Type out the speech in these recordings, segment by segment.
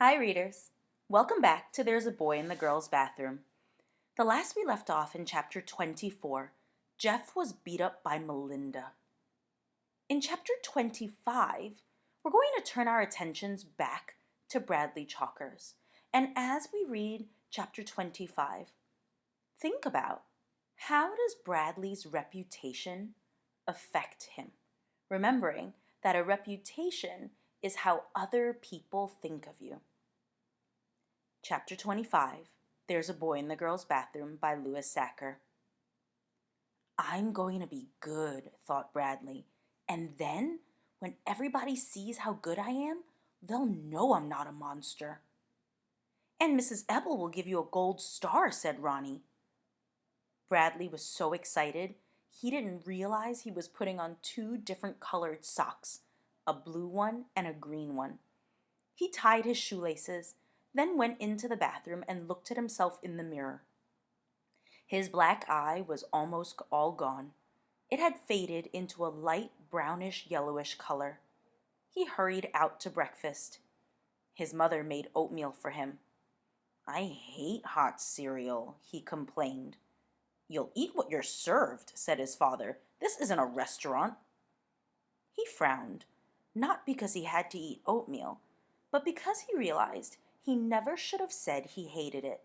Hi, readers. Welcome back to There's a Boy in the Girls' Bathroom. The last we left off in chapter 24, Jeff was beat up by Melinda. In chapter 25, we're going to turn our attentions back to Bradley Chalkers. And as we read chapter 25, think about how does Bradley's reputation affect him? Remembering that a reputation is how other people think of you. Chapter 25, There's a Boy in the Girls' Bathroom by Louis Sachar. I'm going to be good, thought Bradley, and then, when everybody sees how good I am, they'll know I'm not a monster. And Mrs. Ebel will give you a gold star, said Ronnie. Bradley was so excited, he didn't realize he was putting on two different colored socks, a blue one and a green one. He tied his shoelaces, then went into the bathroom and looked at himself in the mirror. His black eye was almost all gone. It had faded into a light brownish yellowish color. He hurried out to breakfast. His mother made oatmeal for him. I hate hot cereal, he complained. You'll eat what you're served, said his father. This isn't a restaurant. He frowned, not because he had to eat oatmeal, but because he realized he never should have said he hated it.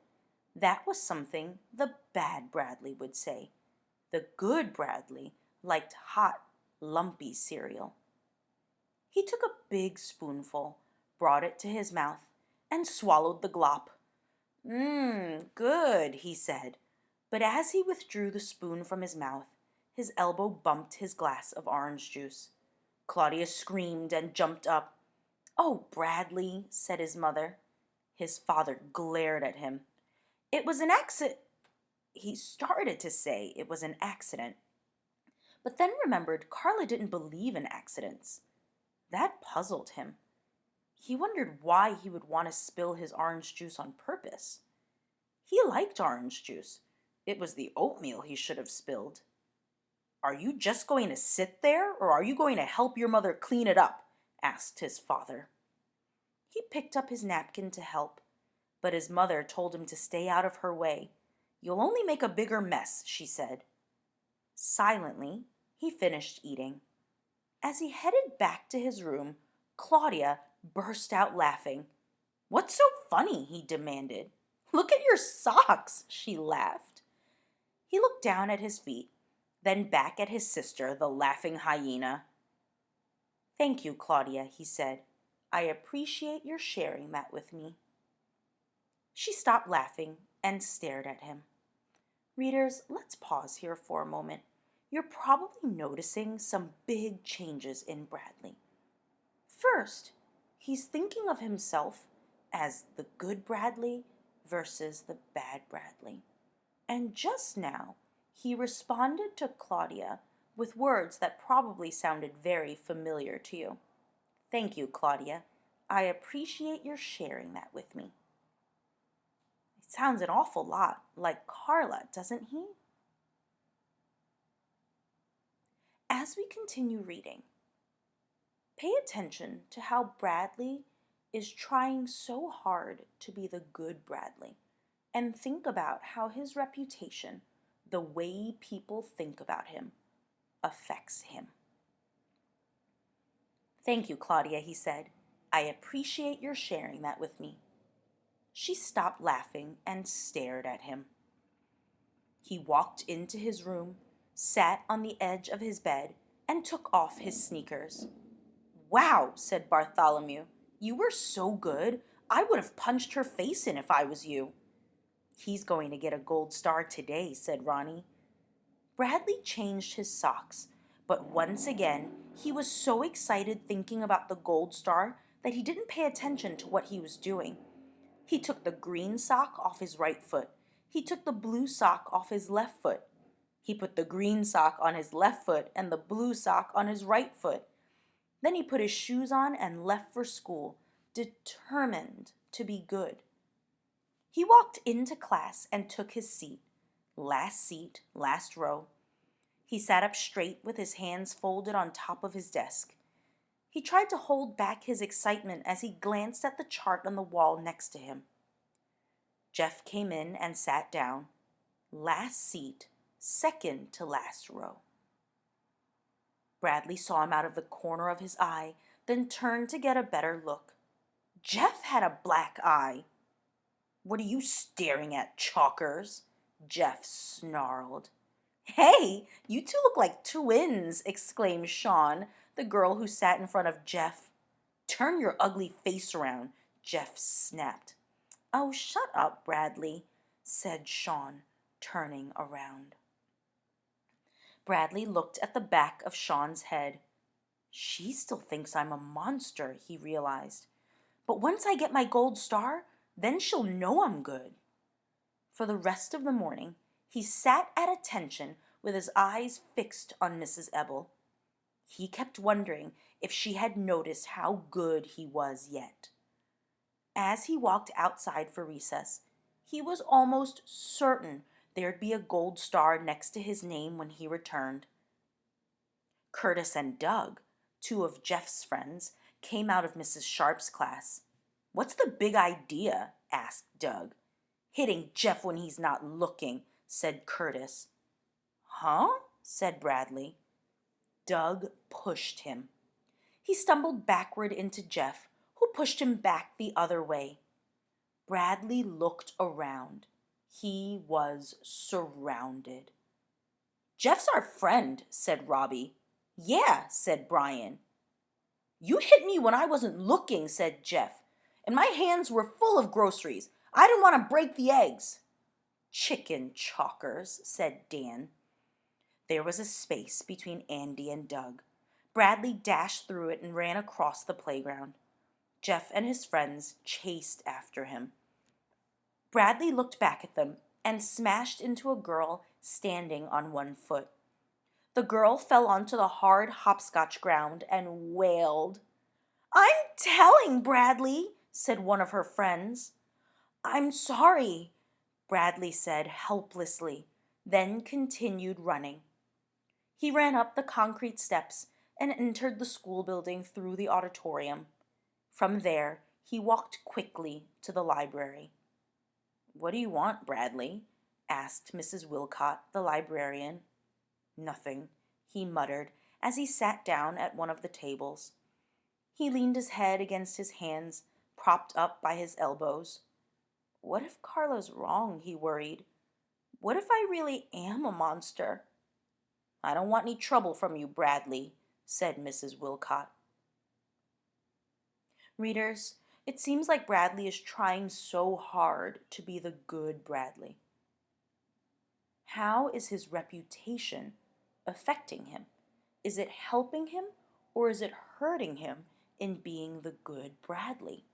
That was something the bad Bradley would say. The good Bradley liked hot, lumpy cereal. He took a big spoonful, brought it to his mouth, and swallowed the glop. Good, he said. But as he withdrew the spoon from his mouth, his elbow bumped his glass of orange juice. Claudia screamed and jumped up. Oh, Bradley, said his mother. His father glared at him. It was an accident. He started to say it was an accident, but then remembered Carla didn't believe in accidents. That puzzled him. He wondered why he would want to spill his orange juice on purpose. He liked orange juice. It was the oatmeal he should have spilled. Are you just going to sit there, or are you going to help your mother clean it up? Asked his father. He picked up his napkin to help, but his mother told him to stay out of her way. You'll only make a bigger mess, she said. Silently, he finished eating. As he headed back to his room, Claudia burst out laughing. What's so funny? He demanded. Look at your socks, she laughed. He looked down at his feet, then back at his sister, the laughing hyena. Thank you, Claudia, he said. I appreciate your sharing that with me. She stopped laughing and stared at him. Readers, let's pause here for a moment. You're probably noticing some big changes in Bradley. First, he's thinking of himself as the good Bradley versus the bad Bradley. And just now, he responded to Claudia with words that probably sounded very familiar to you. Thank you, Claudia. I appreciate your sharing that with me. It sounds an awful lot like Carla, doesn't he? As we continue reading, pay attention to how Bradley is trying so hard to be the good Bradley, and think about how his reputation, the way people think about him, affects him. Thank you, Claudia, he said. I appreciate your sharing that with me. She stopped laughing and stared at him. He walked into his room, sat on the edge of his bed, and took off his sneakers. Wow, said Bartholomew. You were so good, I would have punched her face in if I was you. He's going to get a gold star today, said Ronnie. Bradley changed his socks, but once again, he was so excited thinking about the gold star that he didn't pay attention to what he was doing. He took the green sock off his right foot. He took the blue sock off his left foot. He put the green sock on his left foot and the blue sock on his right foot. Then he put his shoes on and left for school, determined to be good. He walked into class and took his seat. Seat, last row. He sat up straight with his hands folded on top of his desk. He tried to hold back his excitement as he glanced at the chart on the wall next to him. Jeff came in and sat down. Last seat, second to last row. Bradley saw him out of the corner of his eye, then turned to get a better look. Jeff had a black eye. "What are you staring at, Chalkers?" Jeff snarled. "Hey, you two look like twins," exclaimed Sean, the girl who sat in front of Jeff. "Turn your ugly face around," Jeff snapped. "Oh, shut up, Bradley," said Sean, turning around. Bradley looked at the back of Sean's head. "She still thinks I'm a monster," he realized. "But once I get my gold star, then she'll know I'm good." For the rest of the morning, he sat at attention with his eyes fixed on Mrs. Ebel. He kept wondering if she had noticed how good he was yet. As he walked outside for recess, he was almost certain there'd be a gold star next to his name when he returned. Curtis and Doug, two of Jeff's friends, came out of Mrs. Sharp's class. "What's the big idea?" asked Doug. "Hitting Jeff when he's not looking," said Curtis. "Huh?" said Bradley. Doug pushed him. He stumbled backward into Jeff, who pushed him back the other way. Bradley looked around. He was surrounded. "Jeff's our friend," said Robbie. "Yeah," said Brian. "You hit me when I wasn't looking," said Jeff, "and my hands were full of groceries. I didn't want to break the eggs." "Chicken chalkers," said Dan. There was a space between Andy and Doug. Bradley dashed through it and ran across the playground. Jeff and his friends chased after him. Bradley looked back at them and smashed into a girl standing on one foot. The girl fell onto the hard hopscotch ground and wailed. "I'm telling, Bradley," said one of her friends. "I'm sorry," Bradley said helplessly, then continued running. He ran up the concrete steps and entered the school building through the auditorium. From there, he walked quickly to the library. "What do you want, Bradley?" asked Mrs. Wilcott, the librarian. "Nothing," he muttered as he sat down at one of the tables. He leaned his head against his hands, propped up by his elbows. "What if Carla's wrong?" he worried. "What if I really am a monster?" "I don't want any trouble from you, Bradley," said Mrs. Wilcott. Readers, it seems like Bradley is trying so hard to be the good Bradley. How is his reputation affecting him? Is it helping him or is it hurting him in being the good Bradley?